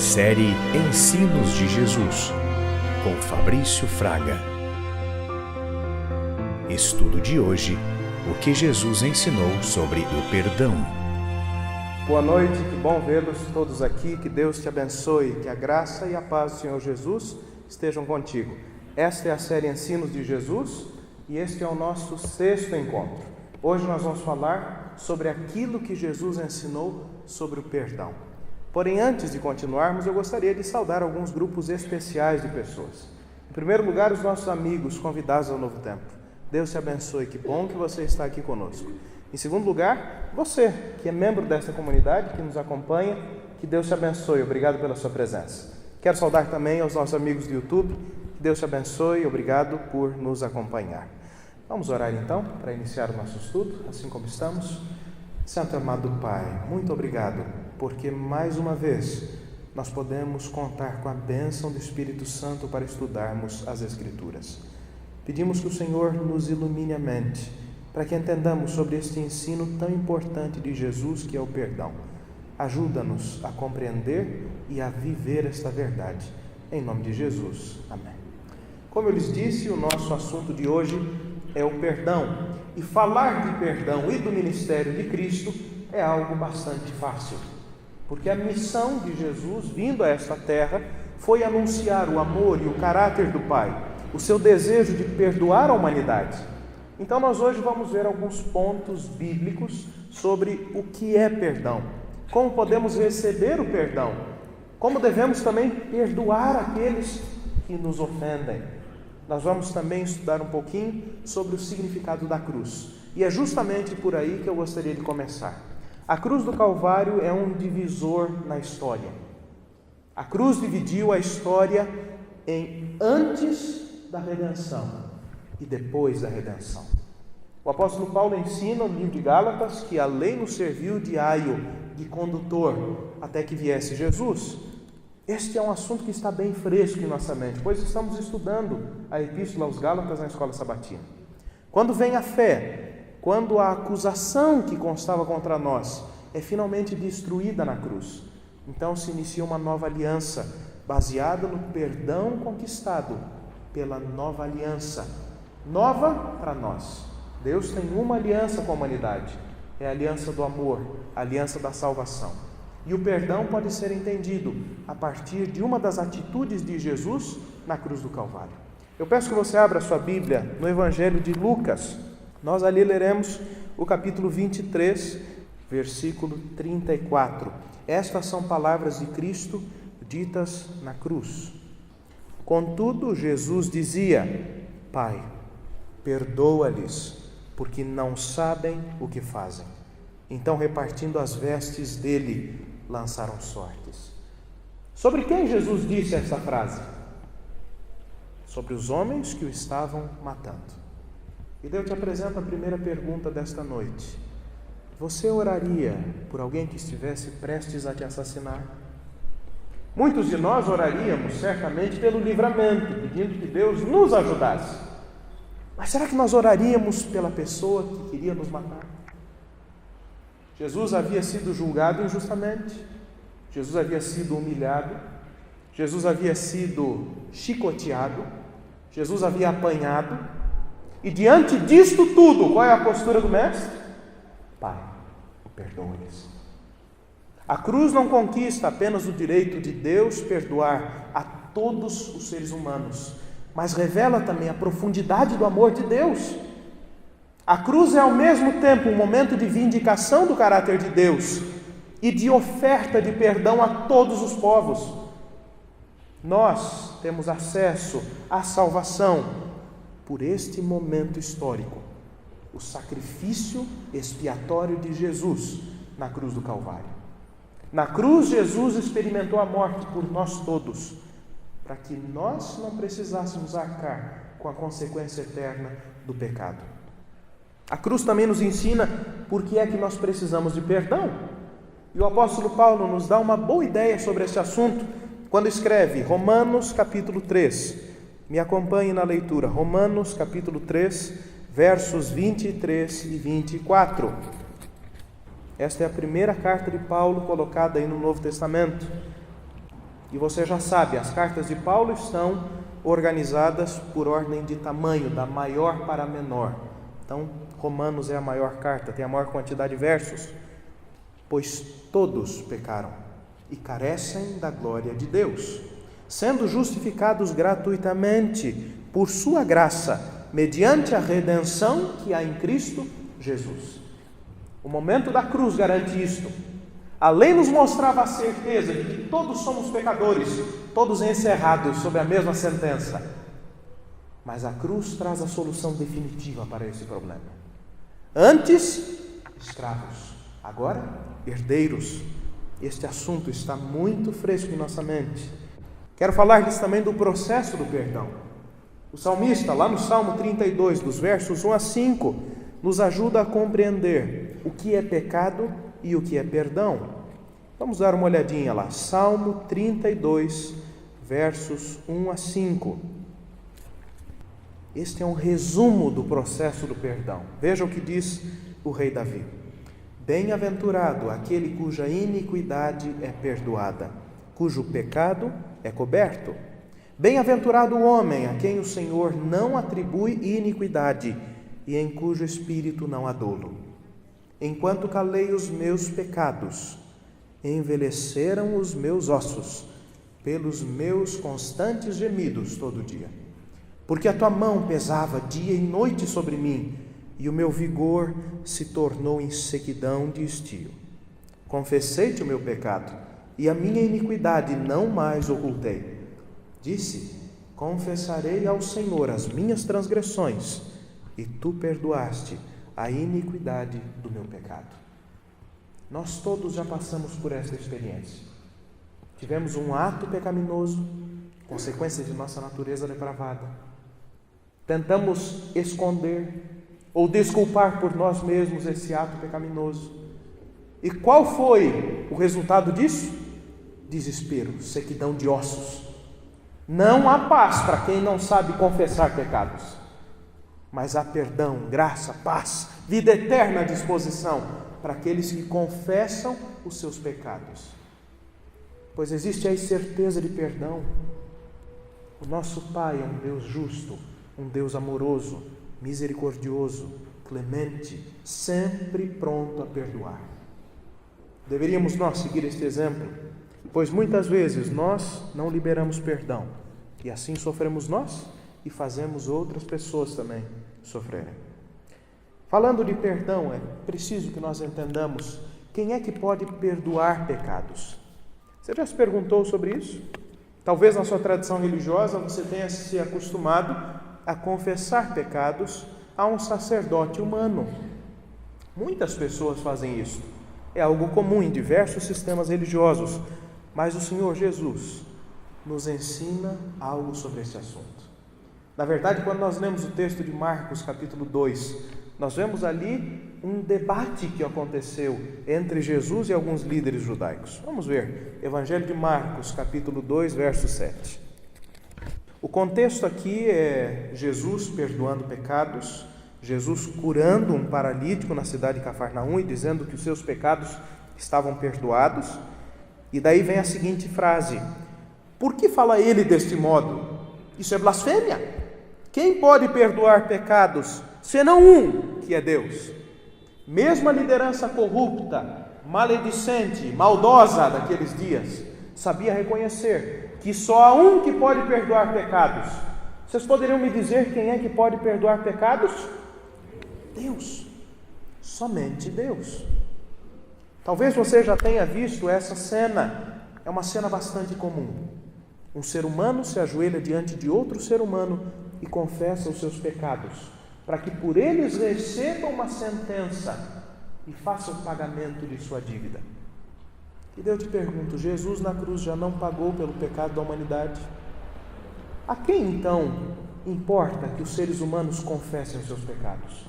Série Ensinos de Jesus, com Fabrício Fraga. Estudo de hoje: o que Jesus ensinou sobre o perdão. Boa noite, que bom vê-los todos aqui, que Deus te abençoe, que a graça e a paz do Senhor Jesus estejam contigo. Esta é a série Ensinos de Jesus e este é o nosso 6º encontro. Hoje nós vamos falar sobre aquilo que Jesus ensinou sobre o perdão. Porém, antes de continuarmos, eu gostaria de saudar alguns grupos especiais de pessoas. Em primeiro lugar, os nossos amigos convidados ao Novo Tempo. Deus te abençoe, que bom que você está aqui conosco. Em segundo lugar, você, que é membro dessa comunidade, que nos acompanha, que Deus te abençoe, obrigado pela sua presença. Quero saudar também aos nossos amigos do YouTube, que Deus te abençoe, obrigado por nos acompanhar. Vamos orar então, para iniciar o nosso estudo, assim como estamos. Santo amado Pai, muito obrigado, porque mais uma vez nós podemos contar com a bênção do Espírito Santo para estudarmos as Escrituras. Pedimos que o Senhor nos ilumine a mente, para que entendamos sobre este ensino tão importante de Jesus, que é o perdão. Ajuda-nos a compreender e a viver esta verdade. Em nome de Jesus. Amém. Como eu lhes disse, o nosso assunto de hoje é o perdão. E falar de perdão e do ministério de Cristo é algo bastante fácil, porque a missão de Jesus, vindo a esta terra, foi anunciar o amor e o caráter do Pai, o seu desejo de perdoar a humanidade. Então nós hoje vamos ver alguns pontos bíblicos sobre o que é perdão, como podemos receber o perdão, como devemos também perdoar aqueles que nos ofendem. Nós vamos também estudar um pouquinho sobre o significado da cruz. E é justamente por aí que eu gostaria de começar. A cruz do Calvário é um divisor na história. A cruz dividiu a história em antes da redenção e depois da redenção. O apóstolo Paulo ensina no livro de Gálatas que a lei nos serviu de aio, de condutor, até que viesse Jesus. Este é um assunto que está bem fresco em nossa mente, pois estamos estudando a Epístola aos Gálatas na escola sabatina. Quando vem a fé, quando a acusação que constava contra nós é finalmente destruída na cruz, então se inicia uma nova aliança, baseada no perdão conquistado pela nova aliança. Nova para nós. Deus tem uma aliança com a humanidade, é a aliança do amor, a aliança da salvação. E o perdão pode ser entendido a partir de uma das atitudes de Jesus na cruz do Calvário. Eu peço que você abra a sua Bíblia no Evangelho de Lucas. Nós ali leremos o capítulo 23, versículo 34. Estas são palavras de Cristo ditas na cruz. Contudo, Jesus dizia: Pai, perdoa-lhes, porque não sabem o que fazem. Então, repartindo as vestes dele, lançaram sortes. Sobre quem Jesus disse essa frase? Sobre os homens que o estavam matando. E Deus te apresenta a primeira pergunta desta noite. Você oraria por alguém que estivesse prestes a te assassinar? Muitos de nós oraríamos certamente pelo livramento, pedindo que Deus nos ajudasse. Mas será que nós oraríamos pela pessoa que queria nos matar? Jesus havia sido julgado injustamente, Jesus havia sido humilhado, Jesus havia sido chicoteado, Jesus havia apanhado, e diante disto tudo, qual é a postura do mestre? Pai, perdoa-lhes. A cruz não conquista apenas o direito de Deus perdoar a todos os seres humanos, mas revela também a profundidade do amor de Deus. A cruz é ao mesmo tempo um momento de vindicação do caráter de Deus e de oferta de perdão a todos os povos. Nós temos acesso à salvação por este momento histórico, o sacrifício expiatório de Jesus na cruz do Calvário. Na cruz, Jesus experimentou a morte por nós todos, para que nós não precisássemos arcar com a consequência eterna do pecado. A cruz também nos ensina por que é que nós precisamos de perdão. E o apóstolo Paulo nos dá uma boa ideia sobre esse assunto quando escreve Romanos capítulo 3. Me acompanhe na leitura. Romanos capítulo 3, versos 23 e 24. Esta é a primeira carta de Paulo colocada aí no Novo Testamento. E você já sabe, as cartas de Paulo estão organizadas por ordem de tamanho, da maior para a menor. Então, Romanos é a maior carta, tem a maior quantidade de versos. Pois todos pecaram e carecem da glória de Deus, sendo justificados gratuitamente por sua graça, mediante a redenção que há em Cristo Jesus. O momento da cruz garante isto. A lei nos mostrava a certeza de que todos somos pecadores, todos encerrados sob a mesma sentença. Mas a cruz traz a solução definitiva para esse problema. Antes, escravos, agora, herdeiros. Este assunto está muito fresco em nossa mente. Quero falar-lhes também do processo do perdão. O salmista, lá no Salmo 32, dos versos 1 a 5, nos ajuda a compreender o que é pecado e o que é perdão. Vamos dar uma olhadinha lá. Salmo 32, versos 1 a 5. Este é um resumo do processo do perdão. Veja o que diz o rei Davi. Bem-aventurado aquele cuja iniquidade é perdoada, cujo pecado é coberto. Bem-aventurado o homem a quem o Senhor não atribui iniquidade e em cujo espírito não há dolo. Enquanto calei os meus pecados, envelheceram os meus ossos pelos meus constantes gemidos todo dia. Porque a tua mão pesava dia e noite sobre mim, e o meu vigor se tornou em sequidão de estio. Confessei-te o meu pecado, e a minha iniquidade não mais ocultei. Disse: confessarei ao Senhor as minhas transgressões, e tu perdoaste a iniquidade do meu pecado. Nós todos já passamos por esta experiência. Tivemos um ato pecaminoso, consequência de nossa natureza depravada. Tentamos esconder ou desculpar por nós mesmos esse ato pecaminoso. E qual foi o resultado disso? Desespero, sequidão de ossos. Não há paz para quem não sabe confessar pecados. Mas há perdão, graça, paz, vida eterna à disposição para aqueles que confessam os seus pecados. Pois existe a certeza de perdão. O nosso Pai é um Deus justo, um Deus amoroso, misericordioso, clemente, sempre pronto a perdoar. Deveríamos nós seguir este exemplo, pois muitas vezes nós não liberamos perdão, e assim sofremos nós e fazemos outras pessoas também sofrerem. Falando de perdão, é preciso que nós entendamos quem é que pode perdoar pecados. Você já se perguntou sobre isso? Talvez na sua tradição religiosa você tenha se acostumado a confessar pecados a um sacerdote humano. Muitas pessoas fazem isso. É algo comum em diversos sistemas religiosos. Mas o Senhor Jesus nos ensina algo sobre esse assunto. Na verdade, quando nós lemos o texto de Marcos, capítulo 2, nós vemos ali um debate que aconteceu entre Jesus e alguns líderes judaicos. Vamos ver, Evangelho de Marcos, capítulo 2, verso 7. O contexto aqui é Jesus perdoando pecados, Jesus curando um paralítico na cidade de Cafarnaum e dizendo que os seus pecados estavam perdoados. E daí vem a seguinte frase: por que fala ele deste modo? Isso é blasfêmia. Quem pode perdoar pecados, senão um, que é Deus? Mesmo a liderança corrupta, maledicente, maldosa daqueles dias, sabia reconhecer que só há um que pode perdoar pecados. Vocês poderiam me dizer quem é que pode perdoar pecados? Deus. Somente Deus. Talvez você já tenha visto essa cena. É uma cena bastante comum. Um ser humano se ajoelha diante de outro ser humano e confessa os seus pecados, para que por eles receba uma sentença e faça o pagamento de sua dívida. E eu te pergunto, Jesus na cruz já não pagou pelo pecado da humanidade? A quem então importa que os seres humanos confessem os seus pecados?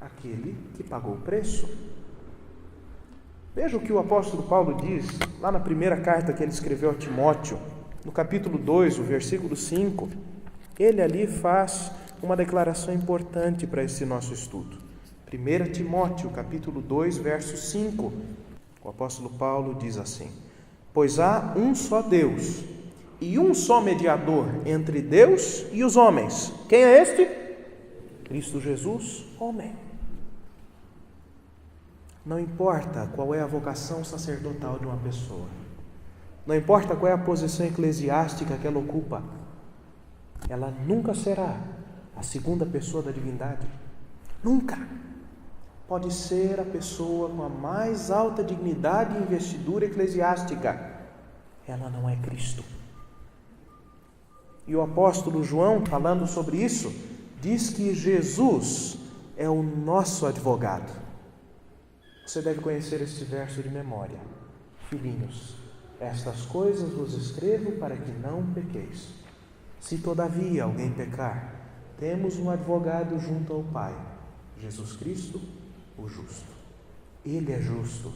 Aquele que pagou o preço. Veja o que o apóstolo Paulo diz lá na primeira carta que ele escreveu a Timóteo, no capítulo 2, o versículo 5. Ele ali faz uma declaração importante para esse nosso estudo. 1 Timóteo, capítulo 2, verso 5. O apóstolo Paulo diz assim: Pois há um só Deus e um só mediador entre Deus e os homens. Quem é este? Cristo Jesus, homem. Não importa qual é a vocação sacerdotal de uma pessoa, não importa qual é a posição eclesiástica que ela ocupa, ela nunca será a segunda pessoa da divindade. Nunca. Pode ser a pessoa com a mais alta dignidade e investidura eclesiástica. Ela não é Cristo. E o apóstolo João, falando sobre isso, diz que Jesus é o nosso advogado. Você deve conhecer este verso de memória. Filhinhos, estas coisas vos escrevo para que não pequeis. Se todavia alguém pecar, temos um advogado junto ao Pai, Jesus Cristo, o justo. Ele é justo,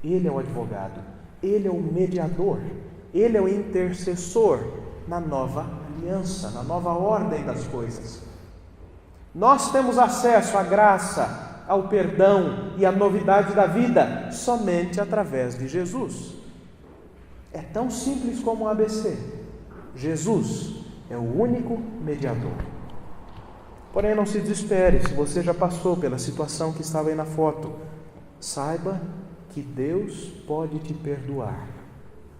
Ele é o advogado, Ele é o mediador, Ele é o intercessor na nova aliança, na nova ordem das coisas. Nós temos acesso à graça, ao perdão e à novidade da vida somente através de Jesus. É tão simples como o ABC. Jesus é o único mediador. Porém, não se desespere se você já passou pela situação que estava aí na foto. Saiba que Deus pode te perdoar,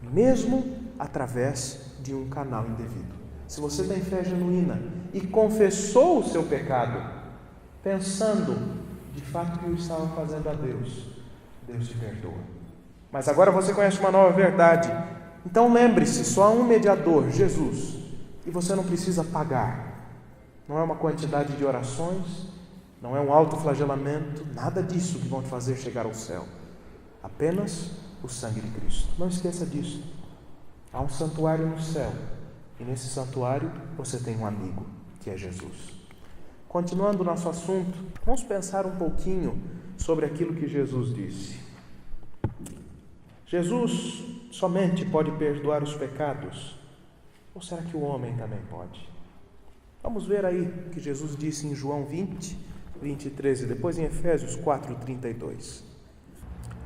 mesmo através de um canal indevido. Se você tem fé genuína e confessou o seu pecado, pensando de fato que o estava fazendo a Deus, Deus te perdoa. Mas agora você conhece uma nova verdade. Então lembre-se, só há um mediador, Jesus, e você não precisa pagar. Não é uma quantidade de orações, não é um autoflagelamento, nada disso que vão te fazer chegar ao céu. Apenas o sangue de Cristo. Não esqueça disso. Há um santuário no céu, e nesse santuário você tem um amigo, que é Jesus. Continuando o nosso assunto, vamos pensar um pouquinho sobre aquilo que Jesus disse. Jesus somente pode perdoar os pecados? Ou será que o homem também pode? Vamos ver aí o que Jesus disse em João 20, 23 e depois em Efésios 4, 32.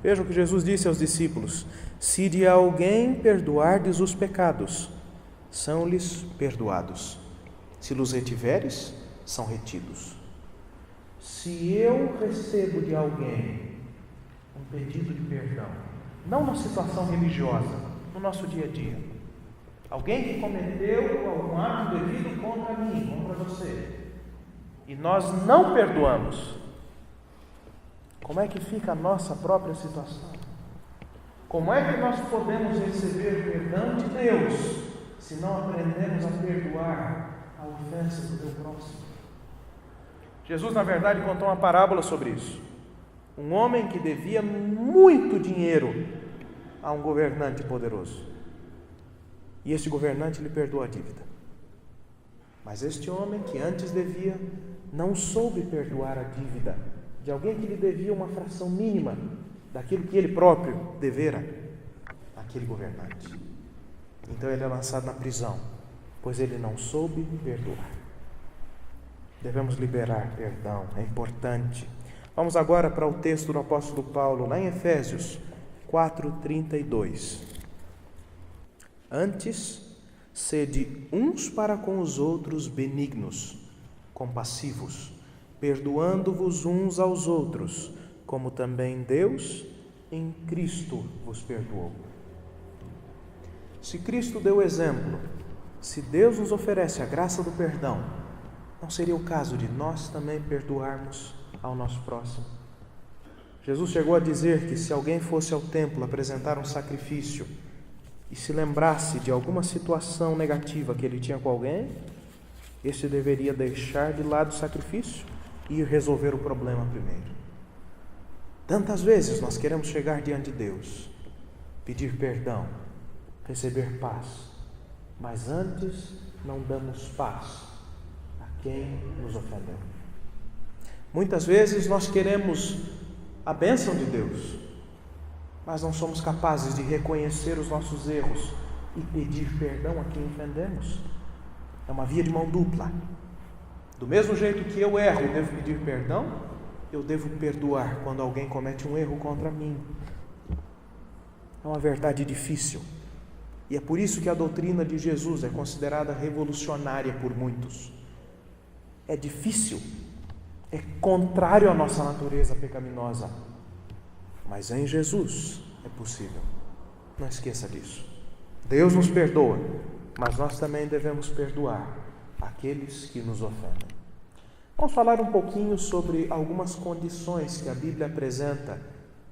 Vejam o que Jesus disse aos discípulos: se de alguém perdoardes os pecados, são-lhes perdoados. Se los retiveres, são retidos. Se eu recebo de alguém um pedido de perdão, não numa situação religiosa, no nosso dia a dia, alguém que cometeu algum ato indevido contra mim, contra você, e nós não perdoamos, como é que fica a nossa própria situação? Como é que nós podemos receber o perdão de Deus se não aprendemos a perdoar a ofensa do teu próximo? Jesus, na verdade, contou uma parábola sobre isso. Um homem que devia muito dinheiro a um governante poderoso. E este governante lhe perdoou a dívida. Mas este homem que antes devia, não soube perdoar a dívida de alguém que lhe devia uma fração mínima daquilo que ele próprio devera àquele governante. Então ele é lançado na prisão, pois ele não soube perdoar. Devemos liberar perdão, é importante. Vamos agora para o texto do apóstolo Paulo, lá em Efésios 4:32. Antes, sede uns para com os outros benignos, compassivos, perdoando-vos uns aos outros, como também Deus em Cristo vos perdoou. Se Cristo deu o exemplo, se Deus nos oferece a graça do perdão, não seria o caso de nós também perdoarmos ao nosso próximo? Jesus chegou a dizer que se alguém fosse ao templo apresentar um sacrifício e se lembrasse de alguma situação negativa que ele tinha com alguém, este deveria deixar de lado o sacrifício e ir resolver o problema primeiro. Tantas vezes nós queremos chegar diante de Deus, pedir perdão, receber paz, mas antes não damos paz a quem nos ofendeu. Muitas vezes nós queremos a bênção de Deus, mas não somos capazes de reconhecer os nossos erros e pedir perdão a quem ofendemos. É uma via de mão dupla. Do mesmo jeito que eu erro e devo pedir perdão, eu devo perdoar quando alguém comete um erro contra mim. É uma verdade difícil, E é por isso que a doutrina de Jesus é considerada revolucionária por muitos. É difícil, é contrário à nossa natureza pecaminosa, mas em Jesus é possível. Não esqueça disso. Deus nos perdoa, mas nós também devemos perdoar aqueles que nos ofendem. Vamos falar um pouquinho sobre algumas condições que a Bíblia apresenta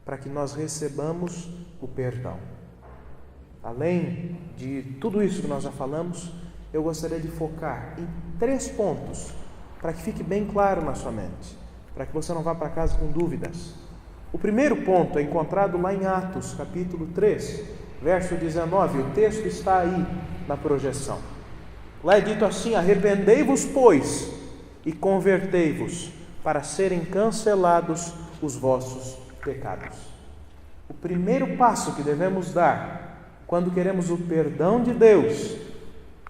para que nós recebamos o perdão. Além de tudo isso que nós já falamos, eu gostaria de focar em 3 pontos, para que fique bem claro na sua mente, para que você não vá para casa com dúvidas. O primeiro ponto é encontrado lá em Atos, capítulo 3, verso 19, o texto está aí na projeção. Lá é dito assim: arrependei-vos, pois, e convertei-vos, para serem cancelados os vossos pecados. O primeiro passo que devemos dar quando queremos o perdão de Deus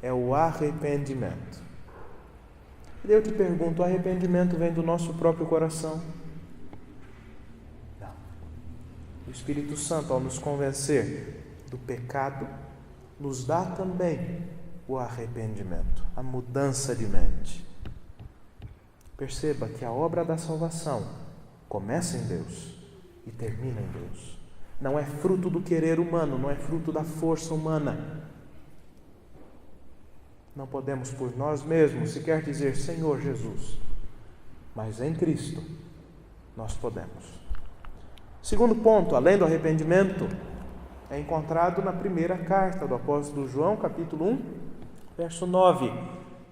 é o arrependimento. E eu te pergunto, o arrependimento vem do nosso próprio coração? Não. O Espírito Santo, ao nos convencer do pecado, nos dá também o arrependimento, a mudança de mente. Perceba que a obra da salvação começa em Deus e termina em Deus. Não é fruto do querer humano, não é fruto da força humana. Não podemos por nós mesmos sequer dizer Senhor Jesus, mas em Cristo nós podemos. Segundo ponto, além do arrependimento, é encontrado na primeira carta do apóstolo João, capítulo 1, verso 9.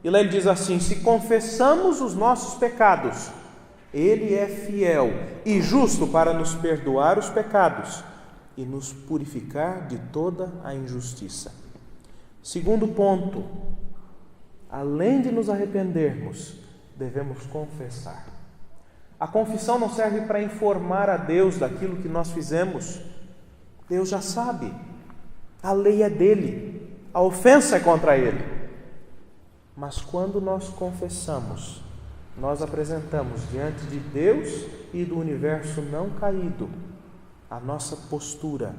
E lá ele diz assim: se confessamos os nossos pecados, Ele é fiel e justo para nos perdoar os pecados e nos purificar de toda a injustiça. Segundo ponto, além de nos arrependermos, devemos confessar. A confissão não serve para informar a Deus daquilo que nós fizemos. Deus já sabe. A lei é dele, a ofensa é contra ele. Mas quando nós confessamos, nós apresentamos diante de Deus e do universo não caído a nossa postura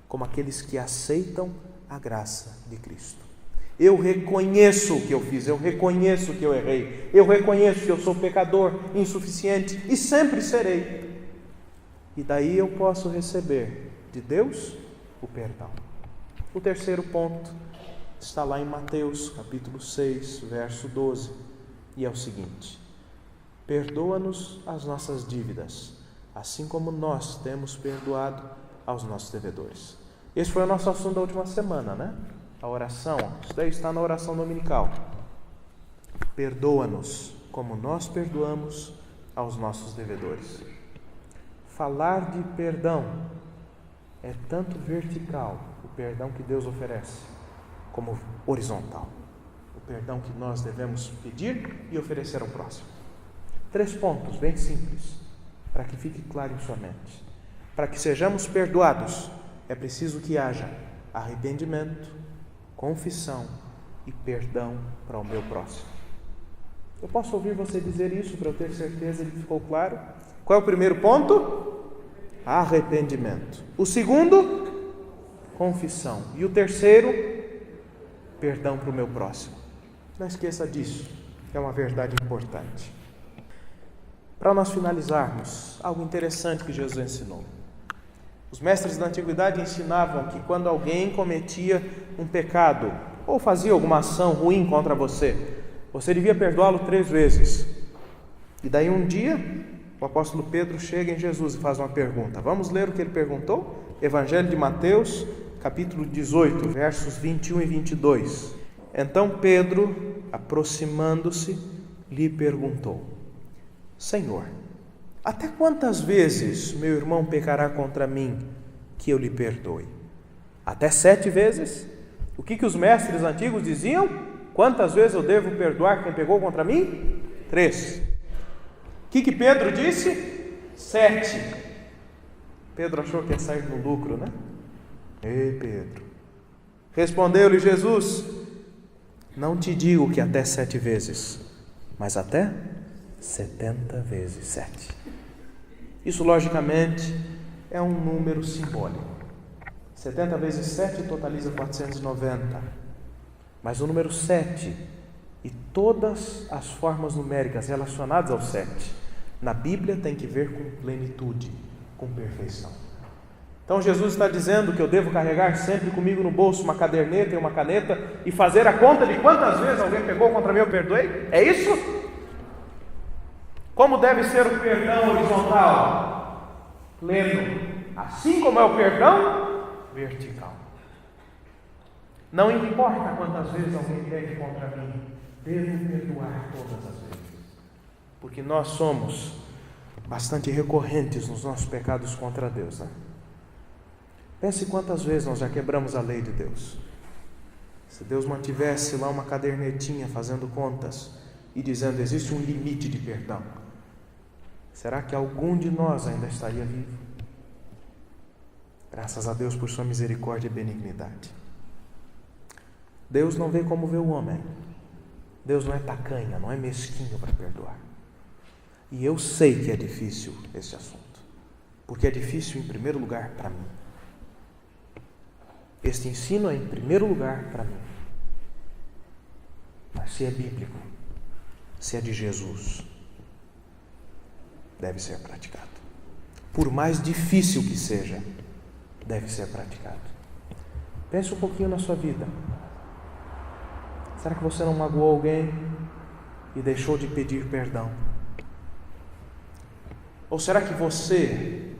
como aqueles que aceitam a graça de Cristo. Eu reconheço o que eu fiz, eu reconheço que eu errei, eu reconheço que eu sou pecador, insuficiente e sempre serei. E daí eu posso receber de Deus o perdão. O terceiro ponto está lá em Mateus, capítulo 6, verso 12, e é o seguinte: perdoa-nos as nossas dívidas, assim como nós temos perdoado aos nossos devedores. Esse foi o nosso assunto da última semana, né? A oração, isso daí está na oração dominical. Perdoa-nos como nós perdoamos aos nossos devedores. Falar de perdão é tanto vertical, o perdão que Deus oferece, como horizontal, o perdão que nós devemos pedir e oferecer ao próximo. 3 pontos bem simples, para que fique claro em sua mente. Para que sejamos perdoados, é preciso que haja arrependimento, confissão e perdão para o meu próximo. Eu posso ouvir você dizer isso para eu ter certeza que ficou claro? Qual é o primeiro ponto? Arrependimento. O segundo, confissão. E o terceiro, perdão para o meu próximo. Não esqueça disso, é uma verdade importante. Para nós finalizarmos, algo interessante que Jesus ensinou. Os mestres da antiguidade ensinavam que quando alguém cometia um pecado ou fazia alguma ação ruim contra você, você devia perdoá-lo 3 vezes. E daí um dia, o apóstolo Pedro chega em Jesus e faz uma pergunta. Vamos ler o que ele perguntou? Evangelho de Mateus, capítulo 18, versos 21 e 22. Então Pedro, aproximando-se, lhe perguntou: Senhor, até quantas vezes meu irmão pecará contra mim que eu lhe perdoe? Até 7 vezes? O que os mestres antigos diziam? Quantas vezes eu devo perdoar quem pecou contra mim? 3. O que Pedro disse? 7. Pedro achou que ia sair no lucro, né? Ei, Pedro. Respondeu-lhe Jesus: não te digo que até 7 vezes, mas até 70 vezes 7. Isso, logicamente, é um número simbólico. 70 vezes 7 totaliza 490. Mas o número 7 e todas as formas numéricas relacionadas ao 7 na Bíblia tem que ver com plenitude, com perfeição. Então Jesus está dizendo que eu devo carregar sempre comigo no bolso uma caderneta e uma caneta e fazer a conta de quantas vezes alguém pegou contra mim, eu perdoei? É isso? Como deve ser o perdão horizontal? Pleno. Assim como é o perdão vertical. Não importa quantas vezes alguém pede contra mim, devo perdoar todas as vezes. Porque nós somos bastante recorrentes nos nossos pecados contra Deus, né? Pense quantas vezes nós já quebramos a lei de Deus. Se Deus mantivesse lá uma cadernetinha fazendo contas e dizendo existe um limite de perdão, será que algum de nós ainda estaria vivo? Graças a Deus por sua misericórdia e benignidade. Deus não vê como vê o homem. Deus não é tacanha, não é mesquinho para perdoar. E eu sei que é difícil esse assunto, porque é difícil em primeiro lugar para mim. Este ensino é em primeiro lugar para mim. Mas se é bíblico, se é de Jesus, deve ser praticado. Por mais difícil que seja, deve ser praticado. Pense um pouquinho na sua vida. Será que você não magoou alguém e deixou de pedir perdão? Ou será que você,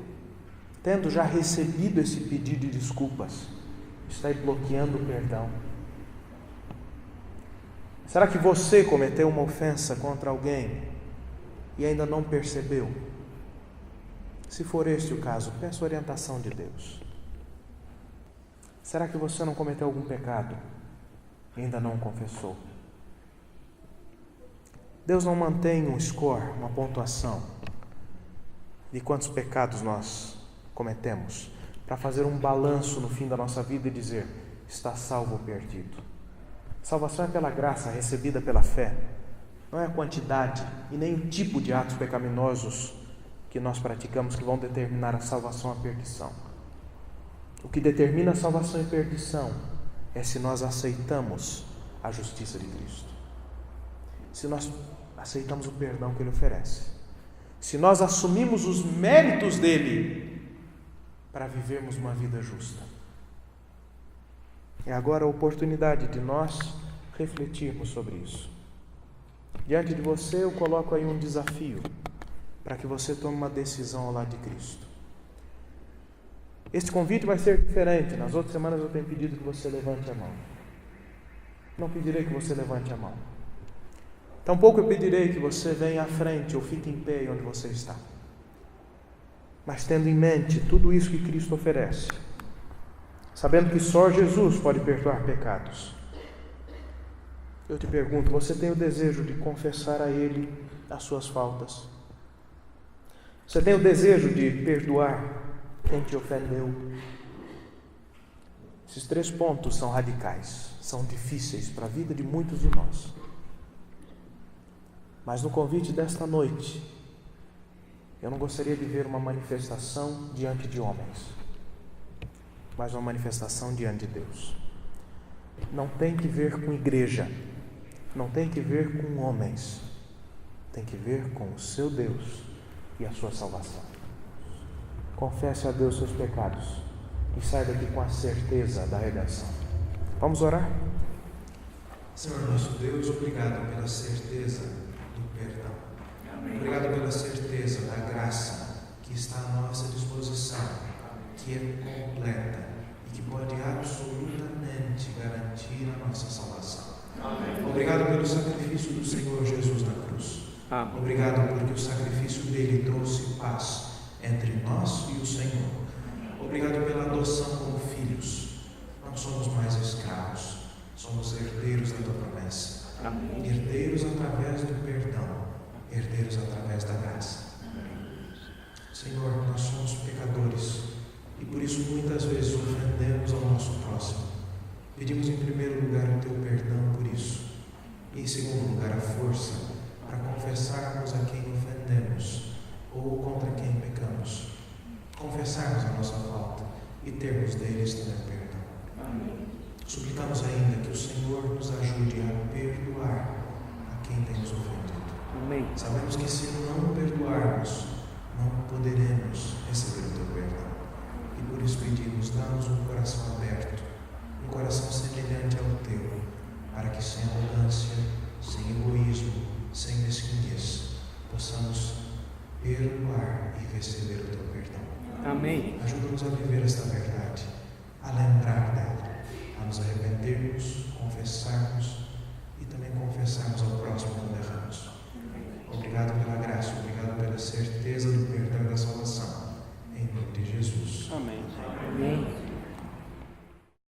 tendo já recebido esse pedido de desculpas, está bloqueando o perdão? Será que você cometeu uma ofensa contra alguém e ainda não percebeu? Se for este o caso, peça orientação de Deus. Será que você não cometeu algum pecado e ainda não o confessou? Deus não mantém um score, uma pontuação de quantos pecados nós cometemos, para fazer um balanço no fim da nossa vida e dizer, está salvo ou perdido. Salvação é pela graça recebida pela fé, não é a quantidade e nem o tipo de atos pecaminosos que nós praticamos que vão determinar a salvação ou a perdição. O que determina a salvação e perdição é se nós aceitamos a justiça de Cristo, se nós aceitamos o perdão que Ele oferece, se nós assumimos os méritos dEle para vivermos uma vida justa. É agora a oportunidade de nós refletirmos sobre isso. Diante de você eu coloco aí um desafio para que você tome uma decisão ao lado de Cristo. Este convite vai ser diferente. Nas outras semanas eu tenho pedido que você levante a mão. Não pedirei que você levante a mão. Tampouco eu pedirei que você venha à frente ou fique em pé onde você está. Mas tendo em mente tudo isso que Cristo oferece, sabendo que só Jesus pode perdoar pecados, eu te pergunto, você tem o desejo de confessar a Ele as suas faltas? Você tem o desejo de perdoar quem te ofendeu? Esses 3 pontos são radicais, são difíceis para a vida de muitos de nós. Mas no convite desta noite, eu não gostaria de ver uma manifestação diante de homens, mas uma manifestação diante de Deus. Não tem que ver com igreja, não tem que ver com homens, tem que ver com o seu Deus e a sua salvação. Confesse a Deus seus pecados e saia daqui com a certeza da redenção. Vamos orar? Senhor nosso Deus, obrigado pela certeza do perdão. Amém. Obrigado pela certeza da graça que está à nossa disposição, que é completa e que pode absolutamente garantir a nossa salvação. Amém. Obrigado pelo sacrifício do Senhor Jesus na cruz. Amém. Obrigado porque o sacrifício dele trouxe paz entre nós e o Senhor. Obrigado pela adoção como filhos. Não somos mais escravos, somos herdeiros da tua promessa. Amém. Herdeiros através do perdão, herdeiros através da graça. Senhor, nós somos pecadores e por isso muitas vezes ofendemos ao nosso próximo. Pedimos em primeiro lugar o teu perdão por isso e em segundo lugar a força para confessarmos a quem ofendemos ou contra quem pecamos, confessarmos a nossa falta e termos deles também perdão. Suplicamos ainda que o Senhor nos ajude a perdoar a quem tem nos ofendido. Sabemos que se não perdoarmos, não poderemos receber o teu perdão. E por isso pedimos, dá-nos um coração aberto, um coração semelhante ao teu, para que sem arrogância, sem egoísmo, sem mesquinhez, possamos perdoar e receber o teu perdão. Amém. Ajuda-nos a viver esta verdade, a lembrar dela, a nos arrependermos, confessarmos